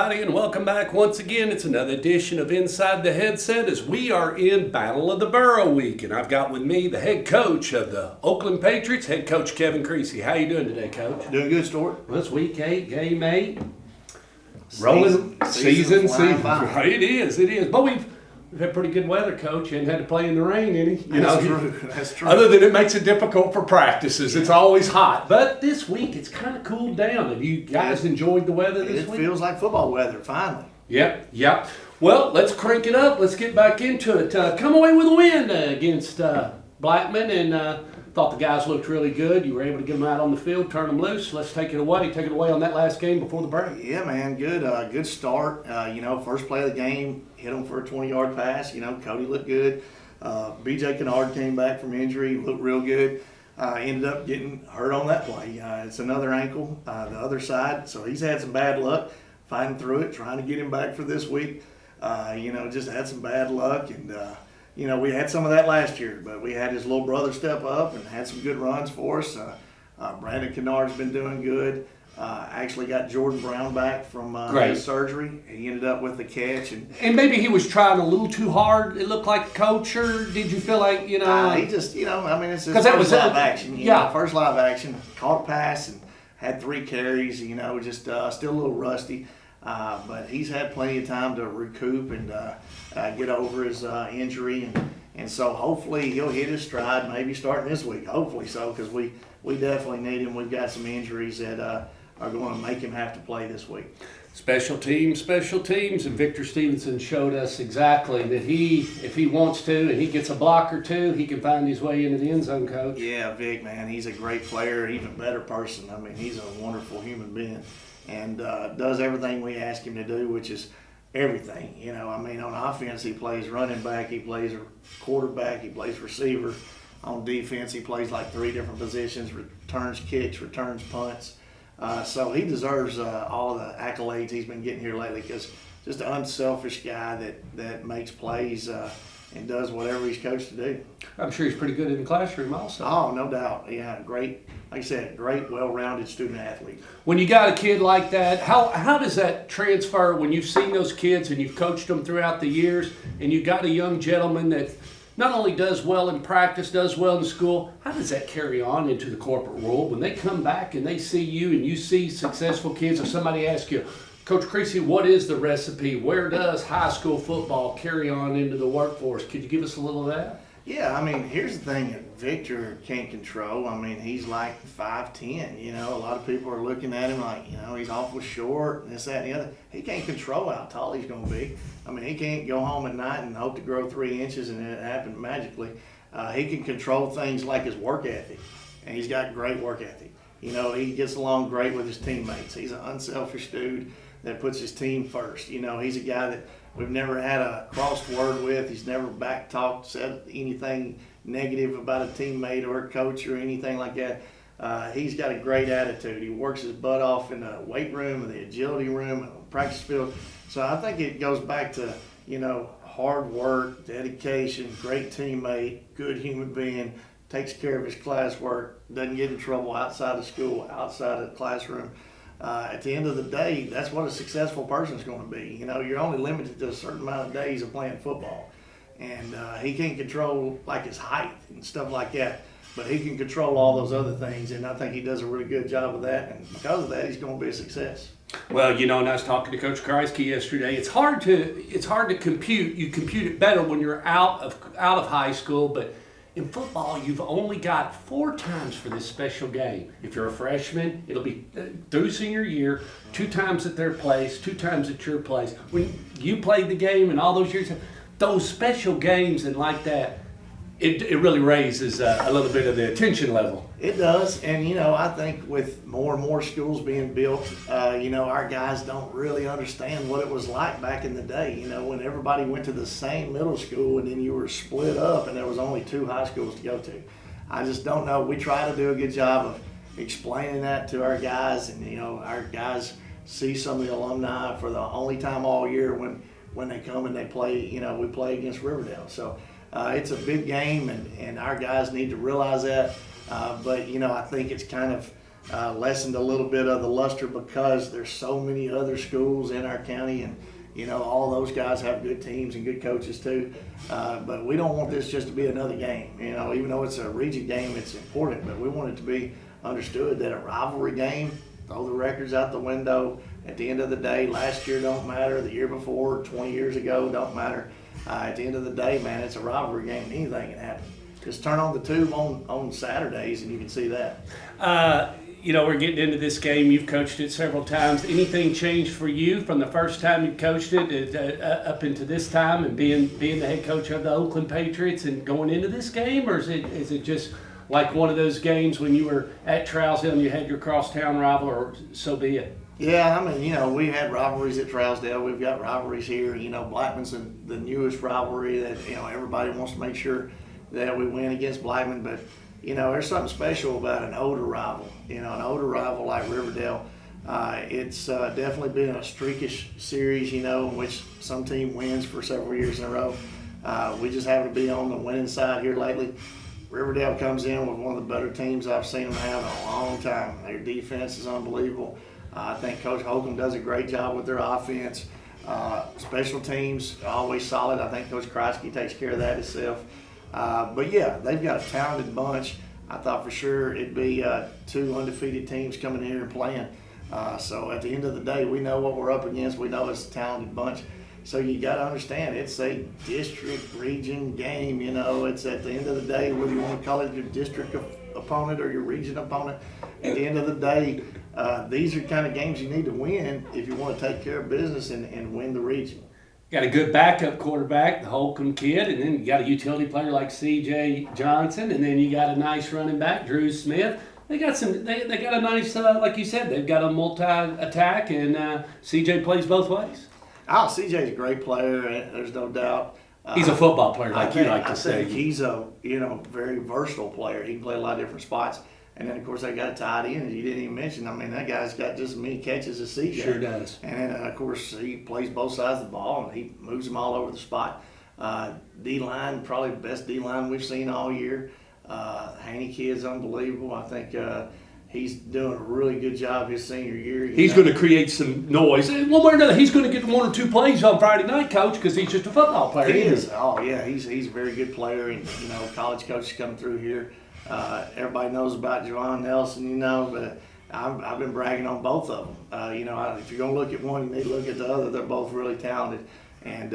everybody, and welcome back once again. It's another edition of Inside the Headset as we are in Battle of the Borough Week. And I've got with me the head coach of the Oakland Patriots, head coach Kevin Creasy. How you doing today, Coach? Doing good, Stuart. Well, it's week 8, game 8. Rolling season. It is. But we've had pretty good weather, Coach. You hadn't had to play in the rain any. That's true. Other than it makes it difficult for practices. Yeah. It's always hot. But this week it's kind of cooled down. Have you guys enjoyed the weather this week? It feels like football weather, finally. Yep. Well, let's crank it up. Let's get back into it. Come away with a win against Blackman, and thought the guys looked really good. You were able to get them out on the field, turn them loose. Let's take it away. Take it away on that last game before the break. Yeah, man, good start. First play of the game, hit them for a 20-yard pass. Cody looked good. B.J. Kennard came back from injury, looked real good. Ended up getting hurt on that play. It's another ankle, the other side. So he's had some bad luck fighting through it, trying to get him back for this week. Just had some bad luck. And, we had some of that last year, but we had his little brother step up and had some good runs for us. Brandon Kennard's been doing good. Actually got Jordan Brown back from his surgery. He ended up with the catch. And maybe he was trying a little too hard, it looked like, Coach, or did you feel like, he just, it's his first live action. First live action. Caught a pass and had 3 carries, just still a little rusty. But he's had plenty of time to recoup and get over his injury. And so hopefully he'll hit his stride, maybe starting this week. Hopefully so, because we definitely need him. We've got some injuries that are going to make him have to play this week. Special teams, and Victor Stevenson showed us exactly that if he wants to and he gets a block or two, he can find his way into the end zone, Coach. Yeah, Vic, man, he's a great player, even better person. He's a wonderful human being and does everything we ask him to do, which is everything. On offense, he plays running back, he plays quarterback, he plays receiver. On defense, he plays like 3 different positions, returns kicks, returns punts. So he deserves all the accolades he's been getting here lately, because just an unselfish guy that makes plays and does whatever he's coached to do. I'm sure he's pretty good in the classroom also. Oh, no doubt. Yeah, great, like I said, great, well-rounded student athlete. When you got a kid like that, how does that transfer when you've seen those kids and you've coached them throughout the years, and you've got a young gentleman that not only does well in practice, does well in school, how does that carry on into the corporate world? When they come back and they see you and you see successful kids, or somebody asks you, Coach Creasy, what is the recipe? Where does high school football carry on into the workforce? Could you give us a little of that? Yeah, here's the thing that Victor can't control. He's like 5'10". A lot of people are looking at him like, he's awful short and this, that, and the other. He can't control how tall he's going to be. He can't go home at night and hope to grow 3 inches and it happen magically. He can control things like his work ethic, and he's got great work ethic. He gets along great with his teammates. He's an unselfish dude that puts his team first. He's a guy that we've never had a crossed word with. He's never back-talked, said anything negative about a teammate or a coach or anything like that. He's got a great attitude. He works his butt off in the weight room, and the agility room, and on the practice field. So I think it goes back to, hard work, dedication, great teammate, good human being, takes care of his classwork, doesn't get in trouble outside of school, outside of the classroom. At the end of the day, that's what a successful person is going to be. You're only limited to a certain amount of days of playing football. And he can't control like his height and stuff like that, but he can control all those other things, and I think he does a really good job of that, and because of that, he's going to be a success. Well, and I was talking to Coach Creasy yesterday. It's hard to compute. You compute it better when you're out of high school, but in football, you've only got 4 times for this special game. If you're a freshman, it'll be through senior year, 2 times at their place, 2 times at your place. When you played the game and all those years, those special games and like that, it really raises a little bit of the attention level. It does, and I think with more and more schools being built, our guys don't really understand what it was like back in the day. When everybody went to the same middle school and then you were split up and there was only 2 high schools to go to. I just don't know. We try to do a good job of explaining that to our guys, and our guys see some of the alumni for the only time all year when they come and they play. We play against Riverdale, so. It's a big game, and our guys need to realize that. But I think it's kind of lessened a little bit of the luster because there's so many other schools in our county, and all those guys have good teams and good coaches too. But we don't want this just to be another game. Even though it's a region game, it's important, but we want it to be understood that a rivalry game, throw the records out the window. At the end of the day, last year don't matter, the year before, 20 years ago don't matter. At the end of the day, man, it's a rivalry game. Anything can happen. Just turn on the tube on Saturdays and you can see that. We're getting into this game. You've coached it several times. Anything changed for you from the first time you coached it up into this time and being the head coach of the Oakland Patriots and going into this game? Or is it just like one of those games when you were at Trousdale and you had your crosstown rival, or so be it? Yeah, we had rivalries at Trousdale. We've got rivalries here. Blackman's the newest rivalry that, everybody wants to make sure that we win against Blackman. But, there's something special about an older rival. An older rival like Riverdale. It's definitely been a streakish series, in which some team wins for several years in a row. We just happen to be on the winning side here lately. Riverdale comes in with one of the better teams I've seen them have in a long time. Their defense is unbelievable. I think Coach Holcomb does a great job with their offense. Special teams always solid. I think Coach Creasy takes care of that himself. But yeah, they've got a talented bunch. I thought for sure it'd be 2 undefeated teams coming here and playing. So at the end of the day, we know what we're up against. We know it's a talented bunch. So you got to understand, it's a district region game. It's at the end of the day, whether you want to call it your district opponent or your region opponent. At the end of the day, these are kind of games you need to win if you want to take care of business and win the region. Got a good backup quarterback, the Holcomb kid, and then you got a utility player like C.J. Johnson, and then you got a nice running back, Drew Smith. They got a nice, like you said, they've got a multi-attack, and C.J. plays both ways. Oh, C.J.'s a great player. There's no doubt. He's a football player, like you like to say. I think he's a very versatile player. He can play a lot of different spots. And then, of course, they got a tight end, as you didn't even mention. That guy's got just as many catches as CJ. Sure does. And then, of course, he plays both sides of the ball, and he moves them all over the spot. D-line, probably the best D-line we've seen all year. Haney kid's unbelievable. I think he's doing a really good job his senior year. He's going to create some noise. One way or another, he's going to get 1 or 2 plays on Friday night, Coach, because he's just a football player. He is. Oh, yeah, he's a very good player. And, college coaches coming through here. Everybody knows about Juwan Nelson, but I've been bragging on both of them. If you're going to look at one, you need to look at the other. They're both really talented and,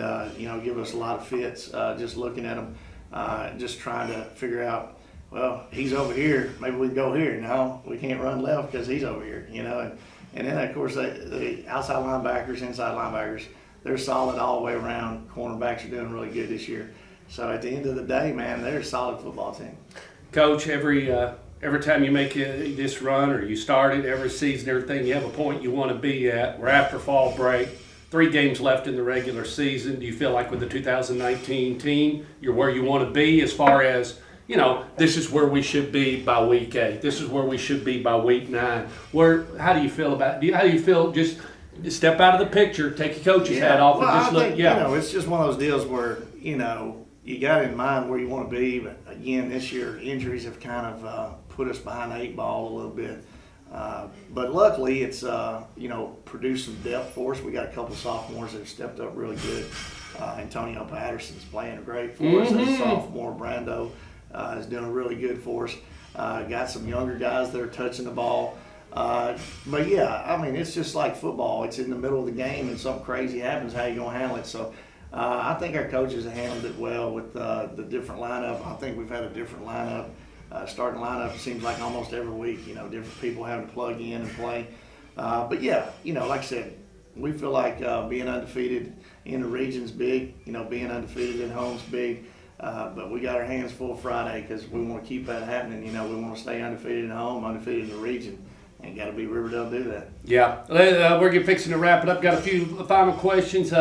give us a lot of fits just looking at them, just trying to figure out, well, he's over here. Maybe we can go here. No, we can't run left because he's over here, And then, of course, the outside linebackers, inside linebackers, they're solid all the way around. Cornerbacks are doing really good this year. So at the end of the day, man, they're a solid football team. Coach, every time you make this run or you start it, every season, everything, you have a point you want to be at. We're after fall break, 3 games left in the regular season. Do you feel like with the 2019 team, you're where you want to be as far as, this is where we should be by week 8. This is where we should be by week 9. How do you feel about it? How do you feel just step out of the picture, take your coach's hat off, and just look? It's just one of those deals where, you got in mind where you want to be, but again, this year injuries have kind of put us behind the 8 ball a little bit. But luckily, it's produced some depth for us. We got a couple of sophomores that have stepped up really good. Antonio Patterson's playing great for us as a sophomore. Brando is doing really good for us. Got some younger guys that are touching the ball. But yeah, it's just like football. It's in the middle of the game and something crazy happens. How you gonna handle it? So. I think our coaches have handled it well with the different lineup. I think we've had a different lineup. Starting lineup seems like almost every week, different people having to plug in and play. But yeah, like I said, we feel like being undefeated in the region's big. Being undefeated at home's big. But we got our hands full Friday because we want to keep that happening. We want to stay undefeated at home, undefeated in the region. And got to be Riverdale to do that. Yeah. We're fixing to wrap it up. Got a few final questions.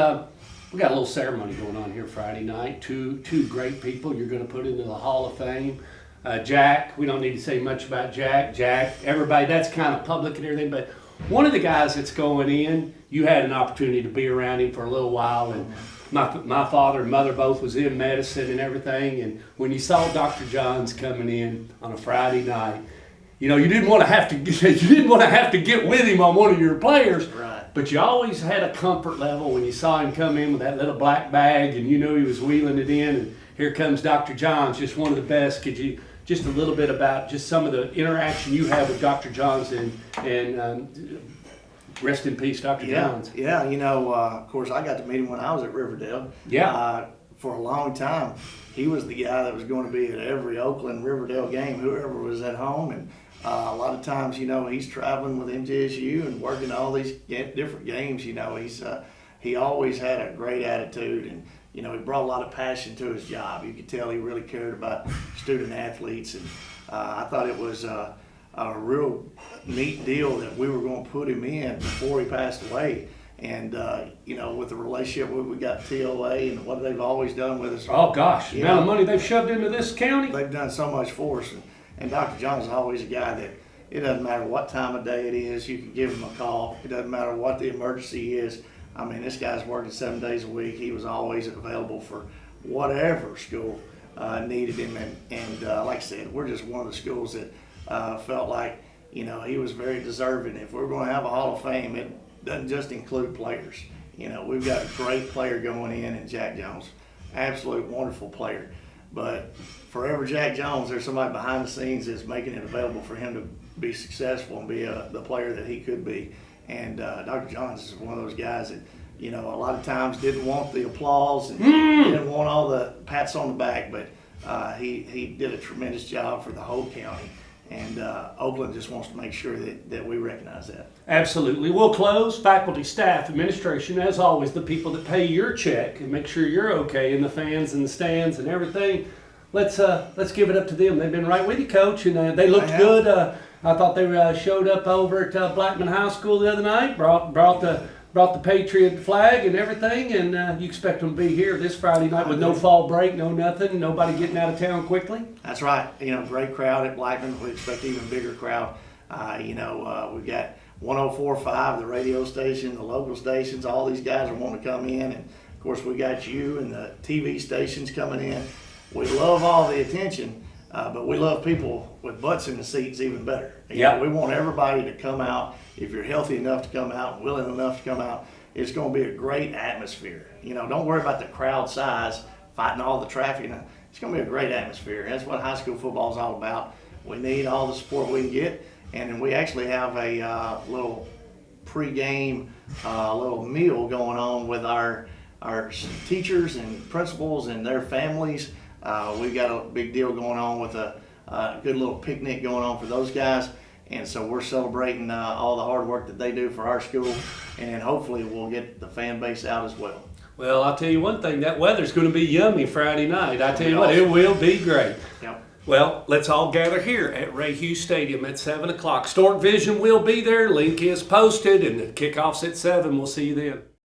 We got a little ceremony going on here Friday night. Two great people you're going to put into the Hall of Fame. Jack, we don't need to say much about Jack. Everybody, that's kind of public and everything. But one of the guys that's going in, you had an opportunity to be around him for a little while. And my father and mother both was in medicine and everything. And when you saw Dr. Johns coming in on a Friday night, you know, you didn't want to have to get with him on one of your players. Right. But you always had a comfort level when you saw him come in with that little black bag, and you knew he was wheeling it in. And here comes Dr. Johns, just one of the best. Could you just a little bit about just some of the interaction you have with Dr. Johns and rest in peace, Dr. Johns. Yeah, you know, of course, I got to meet him when I was at Riverdale. Yeah. For a long time, he was the guy that was going to be at every Oakland Riverdale game, whoever was at home. And a lot of times, you know, he's traveling with MTSU and working all these different games. You know, he always had a great attitude, and you know, he brought a lot of passion to his job. You could tell he really cared about student athletes, and I thought it was a real neat deal that we were going to put him in before he passed away. And, you know, with the relationship we got TOA and what they've always done with us. Oh, gosh, the amount of money they've shoved into this county. They've done so much for us. And Dr. Johns is always a guy that it doesn't matter what time of day it is, you can give him a call. It doesn't matter what the emergency is. I mean, this guy's working 7 days a week. He was always available for whatever school needed him. And like I said, we're just one of the schools that felt like, you know, he was very deserving. If we're going to have a Hall of Fame, it doesn't just include players. You know, we've got a great player going in Jack Jones, absolute wonderful player. But forever Jack Jones, there's somebody behind the scenes that's making it available for him to be successful and be the player that he could be. And Dr. Johns is one of those guys that, you know, a lot of times didn't want the applause and didn't want all the pats on the back, but he did a tremendous job for the whole county. And Oakland just wants to make sure that we recognize that. Absolutely. We'll close. Faculty, staff, administration, as always, the people that pay your check and make sure you're okay, and the fans and the stands and everything. Let's give it up to them. They've been right with you, Coach, and they looked good. I thought they showed up over at Blackman High School the other night, brought the Patriot flag and everything, and you expect them to be here this Friday night with no fall break, no nothing, nobody getting out of town quickly? That's right. You know, great crowd at Blackman. We expect an even bigger crowd. You know, we've got 104.5, the radio station, the local stations, all these guys are wanting to come in, and of course we got you and the TV stations coming in. We love all the attention, but we love people with butts in the seats even better. Yeah. We want everybody to come out. If you're healthy enough to come out and willing enough to come out, it's going to be a great atmosphere. You know, don't worry about the crowd size, fighting all the traffic. It's going to be a great atmosphere. That's what high school football is all about. We need all the support we can get, and then we actually have a little pre-game little meal going on with our teachers and principals and their families. We've got a big deal going on with a good little picnic going on for those guys. And so we're celebrating all the hard work that they do for our school, and then hopefully we'll get the fan base out as well. Well, I'll tell you one thing, that weather's going to be yummy Friday night. I tell you what, it will be great. Yep. Well, let's all gather here at Ray Hughes Stadium at 7 o'clock. Stork Vision will be there. Link is posted, and the kickoff's at 7. We'll see you then.